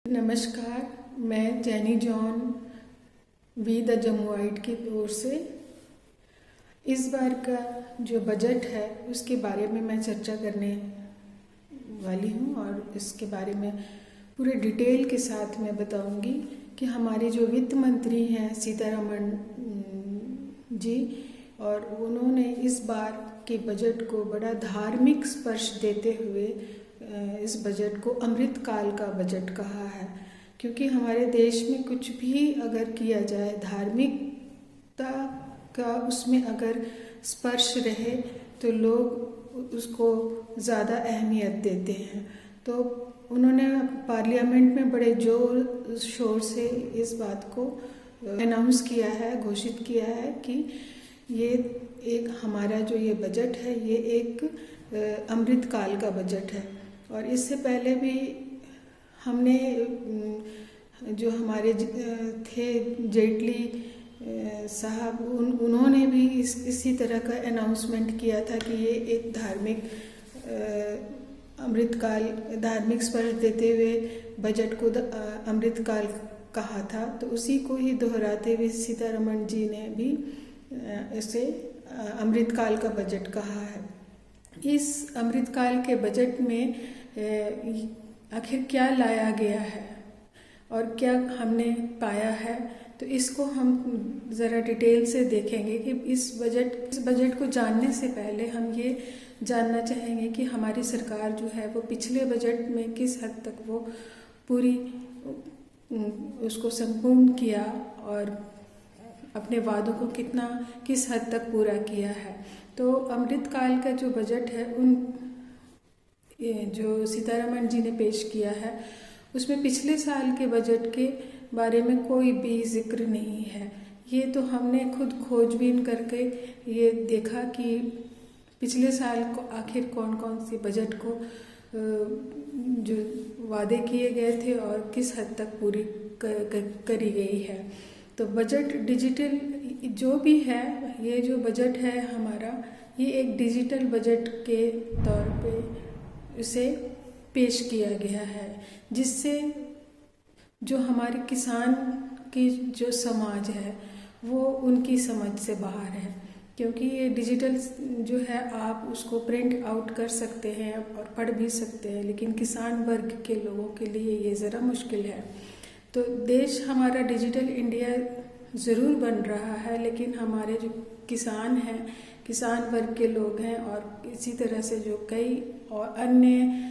नमस्कार, मैं जैनी John we the जमुआइट की ओर से इस बार का जो बजट है उसके बारे में मैं चर्चा करने वाली हूँ और इसके बारे में पूरे डिटेल के साथ मैं बताऊंगी कि हमारे जो वित्त मंत्री हैं सीतारमण जी, और उन्होंने इस बार के बजट को बड़ा धार्मिक स्पर्श देते हुए इस बजट को अमृत काल का बजट कहा है। क्योंकि हमारे देश में कुछ भी अगर किया जाए धार्मिकता का उसमें अगर स्पर्श रहे तो लोग उसको ज़्यादा अहमियत देते हैं। तो उन्होंने पार्लियामेंट में बड़े जोर शोर से इस बात को अनाउंस किया है, घोषित किया है कि ये एक हमारा जो ये बजट है ये एक अमृत काल का बजट है। और इससे पहले भी हमने जो हमारे थे जेटली साहब उन्होंने भी इसी तरह का अनाउंसमेंट किया था कि ये एक धार्मिक अमृतकाल धार्मिक स्पर्श देते हुए बजट को अमृतकाल कहा था। तो उसी को ही दोहराते हुए सीतारमण जी ने भी इसे अमृतकाल का बजट कहा है। इस अमृतकाल के बजट में आखिर क्या लाया गया है और क्या हमने पाया है, तो इसको हम ज़रा डिटेल से देखेंगे कि इस बजट को जानने से पहले हम ये जानना चाहेंगे कि हमारी सरकार जो है वो पिछले बजट में किस हद तक वो पूरी उसको संपूर्ण किया और अपने वादों को किस हद तक पूरा किया है। तो अमृतकाल का जो बजट है जो सीतारमण जी ने पेश किया है उसमें पिछले साल के बजट के बारे में कोई भी जिक्र नहीं है। ये तो हमने खुद खोजबीन करके ये देखा कि पिछले साल को आखिर कौन कौन सी बजट को जो वादे किए गए थे और किस हद तक पूरी करी गई है। तो बजट डिजिटल जो भी है, ये जो बजट है हमारा, ये एक डिजिटल बजट के तौर पे इसे पेश किया गया है, जिससे जो हमारे किसान की जो समाज है वो उनकी समझ से बाहर है। क्योंकि ये डिजिटल जो है आप उसको प्रिंट आउट कर सकते हैं और पढ़ भी सकते हैं, लेकिन किसान वर्ग के लोगों के लिए ये ज़रा मुश्किल है। तो देश हमारा डिजिटल इंडिया ज़रूर बन रहा है, लेकिन हमारे जो किसान हैं, किसान वर्ग के लोग हैं और इसी तरह से जो कई और अन्य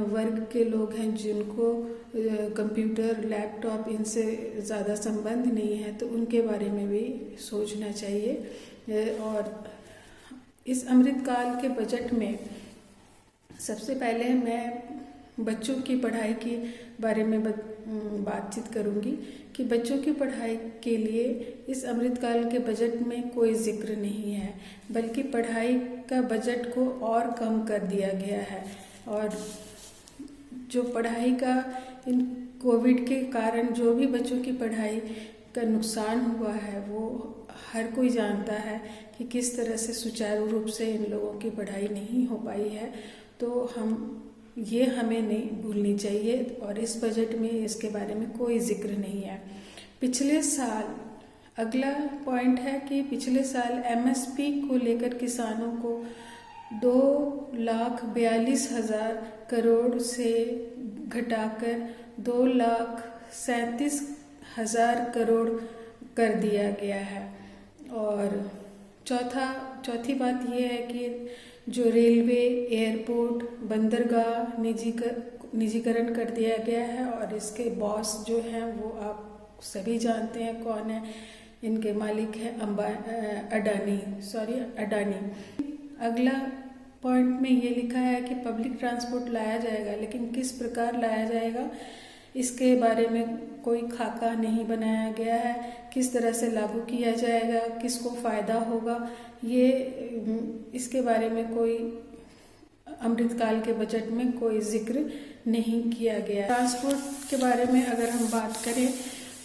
वर्ग के लोग हैं जिनको कंप्यूटर, लैपटॉप इनसे ज़्यादा संबंध नहीं है, तो उनके बारे में भी सोचना चाहिए। और इस अमृतकाल के बजट में सबसे पहले मैं बच्चों की पढ़ाई के बारे में बातचीत करूंगी कि बच्चों की पढ़ाई के लिए इस अमृतकाल के बजट में कोई जिक्र नहीं है, बल्कि पढ़ाई का बजट को और कम कर दिया गया है। और जो पढ़ाई का इन कोविड के कारण जो भी बच्चों की पढ़ाई का नुकसान हुआ है वो हर कोई जानता है कि किस तरह से सुचारू रूप से इन लोगों की पढ़ाई नहीं हो पाई है। तो हमें नहीं भूलनी चाहिए और इस बजट में इसके बारे में कोई जिक्र नहीं है। पिछले साल अगला पॉइंट है कि पिछले साल एमएसपी को लेकर किसानों को 2,42,000 करोड़ से घटाकर 2,37,000 करोड़ कर दिया गया है। और चौथी बात यह है कि जो रेलवे, एयरपोर्ट, बंदरगाह निजीकरण कर दिया गया है और इसके बॉस जो हैं वो आप सभी जानते हैं कौन है। इनके मालिक हैं अडानी। अगला पॉइंट में ये लिखा है कि पब्लिक ट्रांसपोर्ट लाया जाएगा, लेकिन किस प्रकार लाया जाएगा इसके बारे में कोई खाका नहीं बनाया गया है। किस तरह से लागू किया जाएगा, किसको फ़ायदा होगा, ये इसके बारे में कोई अमृतकाल के बजट में कोई जिक्र नहीं किया गया। ट्रांसपोर्ट के बारे में अगर हम बात करें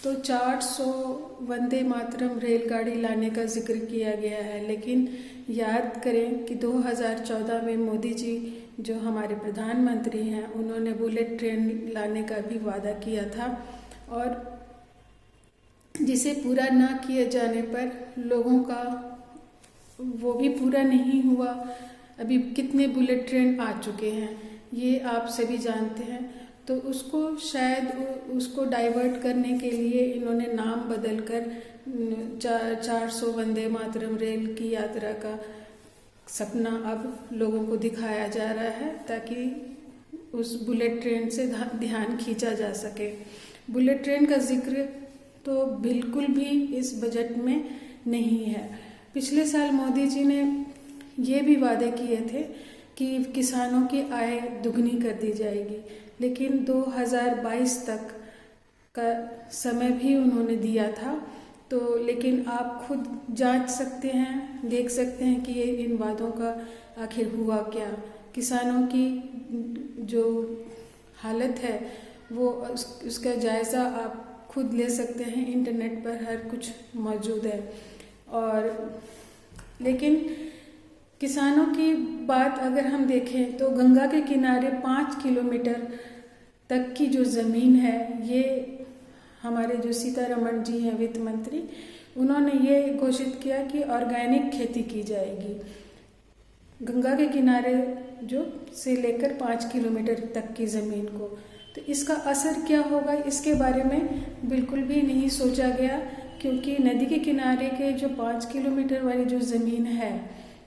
तो 400 वंदे मातरम रेलगाड़ी लाने का जिक्र किया गया है, लेकिन याद करें कि 2014 में मोदी जी जो हमारे प्रधानमंत्री हैं, उन्होंने बुलेट ट्रेन लाने का भी वादा किया था, और जिसे पूरा ना किए जाने पर लोगों का वो भी पूरा नहीं हुआ। अभी कितने बुलेट ट्रेन आ चुके हैं ये आप सभी जानते हैं। तो उसको शायद उसको डाइवर्ट करने के लिए इन्होंने नाम बदलकर 400 वंदे मातरम रेल की यात्रा का सपना अब लोगों को दिखाया जा रहा है, ताकि उस बुलेट ट्रेन से ध्यान खींचा जा सके। बुलेट ट्रेन का जिक्र तो बिल्कुल भी इस बजट में नहीं है। पिछले साल मोदी जी ने ये भी वादे किए थे कि किसानों की आय दुगनी कर दी जाएगी, लेकिन 2022 तक का समय भी उन्होंने दिया था। तो लेकिन आप खुद जांच सकते हैं, देख सकते हैं कि ये इन वादों का आखिर हुआ क्या। किसानों की जो हालत है वो उसका जायज़ा आप खुद ले सकते हैं, इंटरनेट पर हर कुछ मौजूद है। और लेकिन किसानों की बात अगर हम देखें तो गंगा के किनारे 5 किलोमीटर तक की जो ज़मीन है, ये हमारे जो सीतारमण जी हैं वित्त मंत्री, उन्होंने ये घोषित किया कि ऑर्गेनिक खेती की जाएगी गंगा के किनारे जो से लेकर 5 किलोमीटर तक की ज़मीन को। तो इसका असर क्या होगा इसके बारे में बिल्कुल भी नहीं सोचा गया, क्योंकि नदी के किनारे के जो 5 किलोमीटर वाली जो ज़मीन है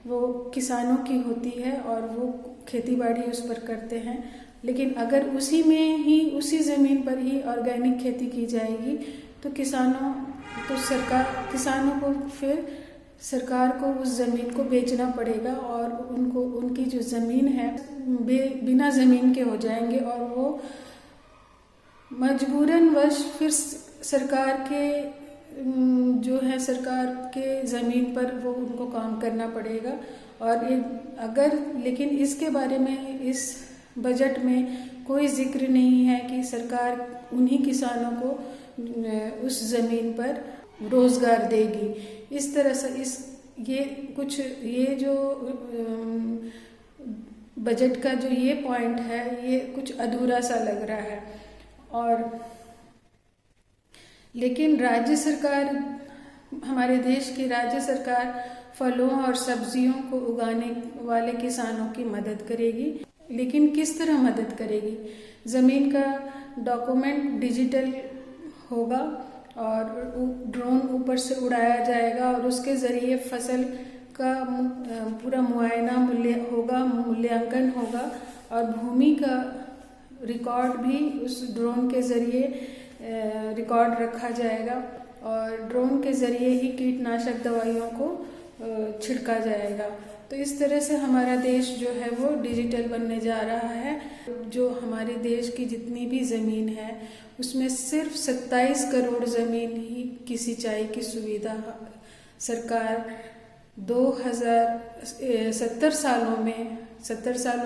वो किसानों की होती है और वो खेतीबाड़ी उस पर करते हैं। लेकिन अगर उसी में ही उसी ज़मीन पर ही ऑर्गेनिक खेती की जाएगी तो किसानों को फिर सरकार को उस ज़मीन को बेचना पड़ेगा, और उनको उनकी जो ज़मीन है बिना ज़मीन के हो जाएंगे, और वो मजबूरन वश फिर सरकार के ज़मीन पर वो उनको काम करना पड़ेगा। और लेकिन इसके बारे में इस बजट में कोई जिक्र नहीं है कि सरकार उन्हीं किसानों को उस ज़मीन पर रोज़गार देगी। इस तरह से ये जो बजट का जो ये पॉइंट है, ये कुछ अधूरा सा लग रहा है। और लेकिन हमारे देश की राज्य सरकार फलों और सब्जियों को उगाने वाले किसानों की मदद करेगी, लेकिन किस तरह मदद करेगी? ज़मीन का डॉक्यूमेंट डिजिटल होगा और ड्रोन ऊपर से उड़ाया जाएगा, और उसके ज़रिए फसल का पूरा मूल्यांकन होगा, और भूमि का रिकॉर्ड भी उस ड्रोन के ज़रिए रिकॉर्ड रखा जाएगा, और ड्रोन के ज़रिए ही कीटनाशक दवाइयों को छिड़का जाएगा। तो इस तरह से हमारा देश जो है वो डिजिटल बनने जा रहा है। जो हमारे देश की जितनी भी ज़मीन है उसमें सिर्फ 27 करोड़ ज़मीन ही की सिंचाई की सुविधा सरकार 70 सालों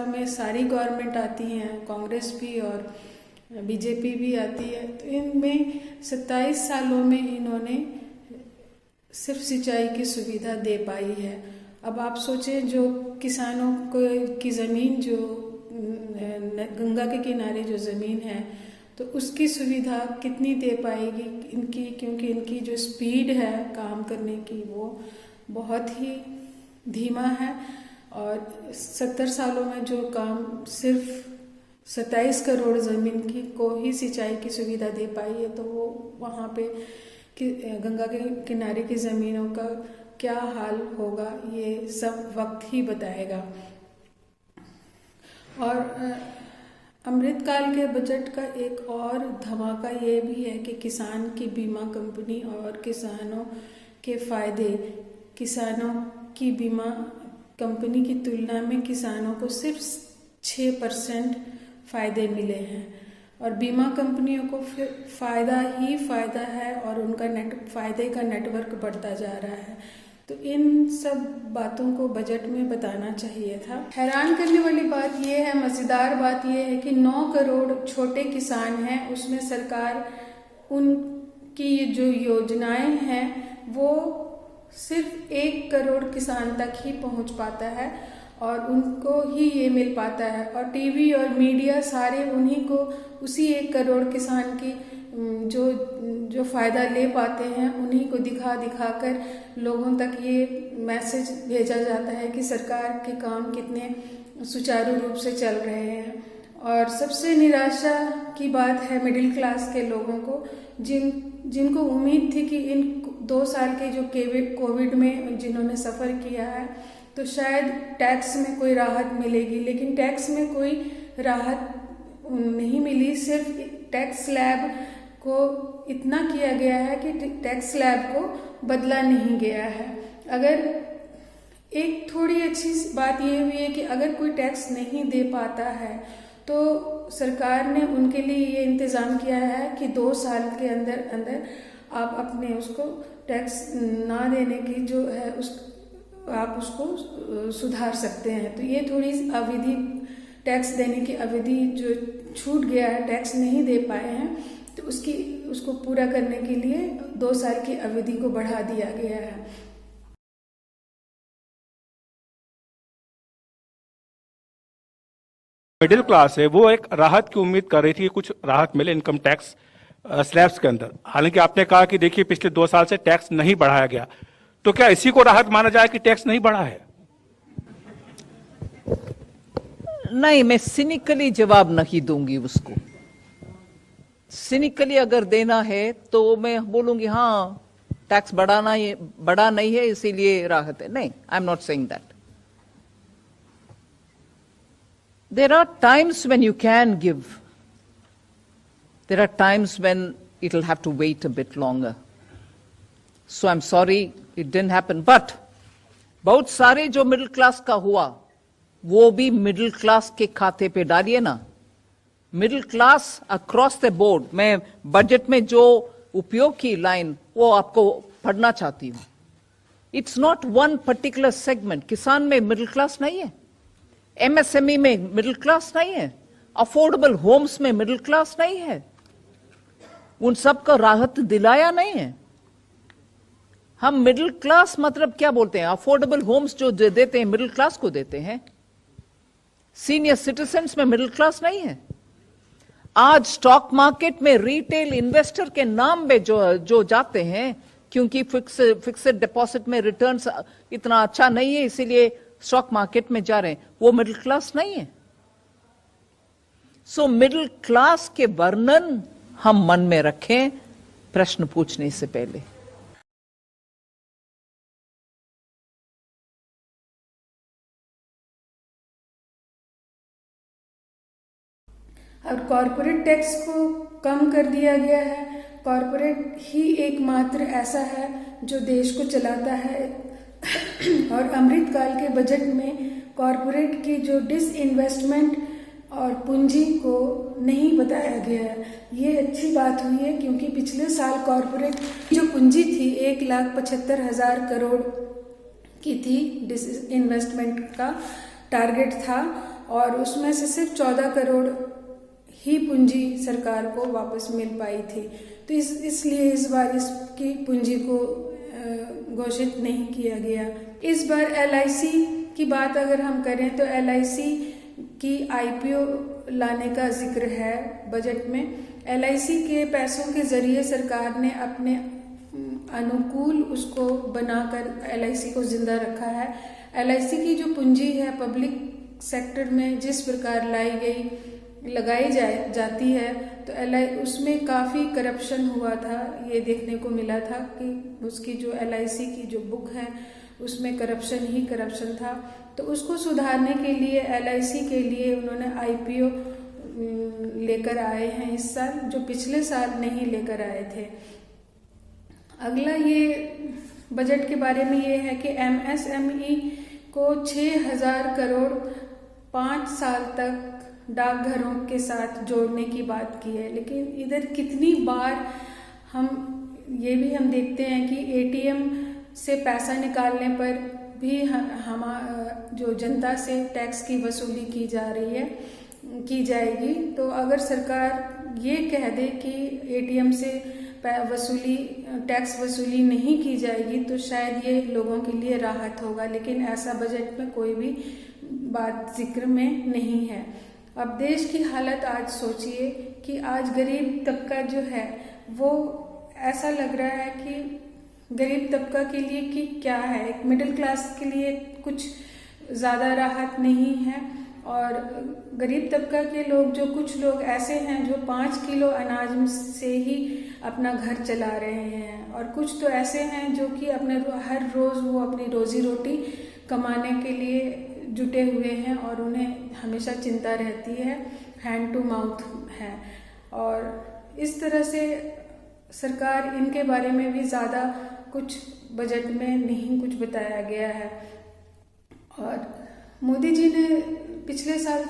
में सारी गवर्नमेंट आती हैं, कांग्रेस भी और बीजेपी भी आती है, तो इनमें 27 सालों में इन्होंने सिर्फ सिंचाई की सुविधा दे पाई है। अब आप सोचें, जो किसानों को की ज़मीन जो गंगा के किनारे जो ज़मीन है तो उसकी सुविधा कितनी दे पाएगी इनकी, क्योंकि इनकी जो स्पीड है काम करने की वो बहुत ही धीमा है, और 70 सालों में जो काम सिर्फ 27 करोड़ ज़मीन को ही सिंचाई की सुविधा दे पाई है, तो वो वहाँ पे गंगा के किनारे की ज़मीनों का क्या हाल होगा ये सब वक्त ही बताएगा। और अमृतकाल के बजट का एक और धमाका ये भी है कि किसान की बीमा कंपनी और किसानों के फायदे, किसानों की बीमा कंपनी की तुलना में किसानों को सिर्फ 6% फायदे मिले हैं, और बीमा कंपनियों को फिर फ़ायदा ही फ़ायदा है, और उनका फ़ायदे का नेटवर्क बढ़ता जा रहा है। तो इन सब बातों को बजट में बताना चाहिए था। हैरान करने वाली बात यह है, मज़ेदार बात यह है कि 9 करोड़ छोटे किसान हैं, उसमें सरकार उन की जो योजनाएं हैं वो सिर्फ 1 करोड़ किसान तक ही पहुंच पाता है और उनको ही ये मिल पाता है, और टीवी और मीडिया सारे उन्हीं को, उसी 1 करोड़ किसान की जो जो फायदा ले पाते हैं उन्हीं को दिखा दिखा कर लोगों तक ये मैसेज भेजा जाता है कि सरकार के काम कितने सुचारू रूप से चल रहे हैं। और सबसे निराशा की बात है मिडिल क्लास के लोगों को, जिनको उम्मीद थी कि इन 2 साल के जो कोविड में जिन्होंने सफ़र किया है तो शायद टैक्स में कोई राहत मिलेगी, लेकिन टैक्स में कोई राहत नहीं मिली। सिर्फ टैक्स स्लैब को इतना किया गया है कि टैक्स स्लैब को बदला नहीं गया है। अगर एक थोड़ी अच्छी बात ये हुई है कि अगर कोई टैक्स नहीं दे पाता है तो सरकार ने उनके लिए ये इंतज़ाम किया है कि 2 साल के अंदर अंदर आप अपने उसको टैक्स ना देने की जो है आप उसको सुधार सकते हैं। तो ये थोड़ी अवधि, टैक्स देने की अवधि जो छूट गया है, टैक्स नहीं दे पाए हैं, तो उसको पूरा करने के लिए 2 साल की अवधि को बढ़ा दिया गया है। मिडिल क्लास है वो एक राहत की उम्मीद कर रही थी कि कुछ राहत मिले इनकम टैक्स स्लैब्स के अंदर। हालांकि आपने कहा कि देखिए पिछले 2 साल से टैक्स नहीं बढ़ाया गया, तो क्या इसी को राहत माना जाए कि टैक्स नहीं बढ़ा है? नहीं, मैं सिनिकली जवाब नहीं दूंगी उसको। सिनिकली अगर देना है तो मैं बोलूंगी हाँ टैक्स बढ़ा नहीं है इसीलिए राहत है। नहीं, I am not saying that. There are times when you can give. There are times when it'll have to wait a bit longer. So I'm sorry it didn't happen. But बहुत सारे जो मिडिल क्लास का हुआ वो भी middle class के खाते पे डालिए ना। Middle class across the board, मैं बजट में जो उपयोग की लाइन वो आपको पढ़ना चाहती हूं। It's not one particular segment. किसान में मिडिल क्लास नहीं है, एमएसएमई में मिडिल क्लास नहीं है, अफोर्डेबल होम्स में मिडिल क्लास नहीं है, उन सब को राहत दिलाया नहीं है। हम मिडिल क्लास मतलब क्या बोलते हैं? अफोर्डेबल होम्स जो देते हैं मिडिल क्लास को देते हैं। सीनियर सिटीजन्स में मिडिल क्लास नहीं है। आज स्टॉक मार्केट में रिटेल इन्वेस्टर के नाम पे जो जाते हैं क्योंकि फिक्स्ड डिपॉजिट में रिटर्न्स इतना अच्छा नहीं है इसीलिए स्टॉक मार्केट में जा रहे हैं, वो मिडिल क्लास नहीं है। सो मिडिल क्लास के वर्णन हम मन में रखें प्रश्न पूछने से पहले। और कॉरपोरेट टैक्स को कम कर दिया गया है। कॉरपोरेट ही एकमात्र ऐसा है जो देश को चलाता है और अमृतकाल के बजट में कॉरपोरेट की जो डिसइन्वेस्टमेंट और पूंजी को नहीं बताया गया है। ये अच्छी बात हुई है क्योंकि पिछले साल कॉरपोरेट जो पूंजी थी 1,75,000 करोड़ की थी, डिसइन्वेस्टमेंट का टारगेट था और उसमें से सिर्फ 14 करोड़ ही पूंजी सरकार को वापस मिल पाई थी। तो इसलिए इस बार इसकी पूंजी को घोषित नहीं किया गया। इस बार एलआईसी की बात अगर हम करें तो एलआईसी की आईपीओ लाने का जिक्र है बजट में। एलआईसी के पैसों के जरिए सरकार ने अपने अनुकूल उसको बनाकर एलआईसी को जिंदा रखा है। एलआईसी की जो पूंजी है पब्लिक सेक्टर में जिस प्रकार लगाई जाती है तो उसमें काफ़ी करप्शन हुआ था। ये देखने को मिला था कि उसकी जो एलआईसी की जो बुक है उसमें करप्शन ही करप्शन था। तो उसको सुधारने के लिए एलआईसी के लिए उन्होंने आईपीओ लेकर आए हैं इस साल, जो पिछले साल नहीं लेकर आए थे। अगला ये बजट के बारे में ये है कि एमएसएमई को 6,000 करोड़ 5 साल तक डाकघरों के साथ जोड़ने की बात की है। लेकिन इधर कितनी बार हम देखते हैं कि एटीएम से पैसा निकालने पर भी हम जो जनता से टैक्स की वसूली की जाएगी। तो अगर सरकार ये कह दे कि एटीएम से टैक्स वसूली नहीं की जाएगी तो शायद ये लोगों के लिए राहत होगा, लेकिन ऐसा बजट में कोई भी बात जिक्र में नहीं है। अब देश की हालत आज सोचिए कि आज गरीब तबका जो है वो ऐसा लग रहा है कि गरीब तबका के लिए कि क्या है, एक मिडिल क्लास के लिए कुछ ज़्यादा राहत नहीं है। और गरीब तबका के लोग, जो कुछ लोग ऐसे हैं जो 5 किलो अनाज से ही अपना घर चला रहे हैं, और कुछ तो ऐसे हैं जो कि अपने हर रोज़ वो अपनी रोजी रोटी कमाने के लिए जुटे हुए हैं और उन्हें हमेशा चिंता रहती है, हैंड टू माउथ है। और इस तरह से सरकार, इनके बारे में भी ज़्यादा कुछ बजट में नहीं कुछ बताया गया है। और मोदी जी ने पिछले साल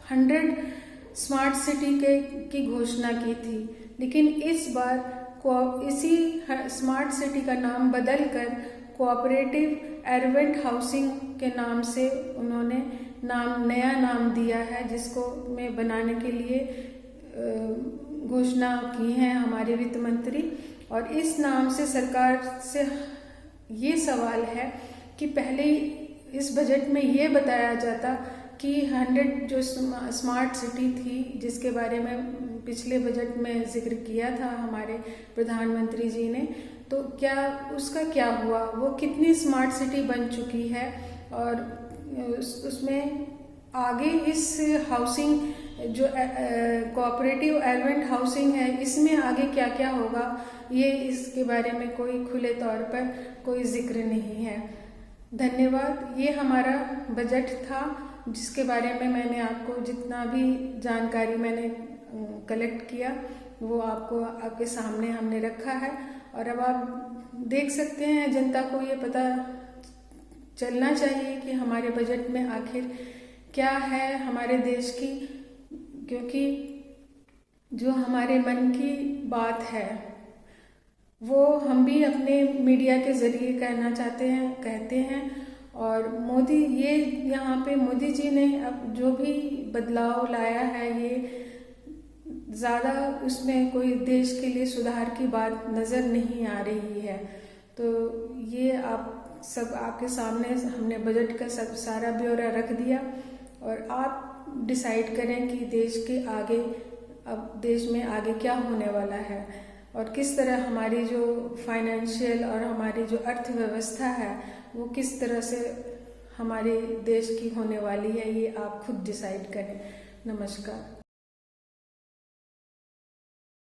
100 स्मार्ट सिटी की घोषणा की थी, लेकिन इस बार इसी स्मार्ट सिटी का नाम बदलकर कोऑपरेटिव अर्बन हाउसिंग के नाम से उन्होंने नया नाम दिया है, जिसको में बनाने के लिए घोषणा की है हमारे वित्त मंत्री। और इस नाम से सरकार से ये सवाल है कि पहले इस बजट में ये बताया जाता कि 100 जो स्मार्ट सिटी थी, जिसके बारे में पिछले बजट में जिक्र किया था हमारे प्रधानमंत्री जी ने, तो क्या उसका क्या हुआ, वो कितनी स्मार्ट सिटी बन चुकी है, और उसमें आगे इस हाउसिंग जो कोऑपरेटिव अर्बन हाउसिंग है, इसमें आगे क्या क्या होगा, ये इसके बारे में कोई खुले तौर पर कोई जिक्र नहीं है। धन्यवाद। ये हमारा बजट था जिसके बारे में मैंने आपको जितना भी जानकारी मैंने कलेक्ट किया वो आपके सामने हमने रखा है। और अब आप देख सकते हैं, जनता को ये पता चलना चाहिए कि हमारे बजट में आखिर क्या है हमारे देश की, क्योंकि जो हमारे मन की बात है वो हम भी अपने मीडिया के जरिए कहते हैं। और यहाँ पे मोदी जी ने अब जो भी बदलाव लाया है, ये ज़्यादा उसमें कोई देश के लिए सुधार की बात नज़र नहीं आ रही है। तो ये आपके सामने हमने बजट का सारा ब्यौरा रख दिया, और आप डिसाइड करें कि देश में आगे क्या होने वाला है, और किस तरह हमारी जो फाइनेंशियल और हमारी जो अर्थव्यवस्था है वो किस तरह से हमारे देश की होने वाली है, ये आप खुद डिसाइड करें। नमस्कार।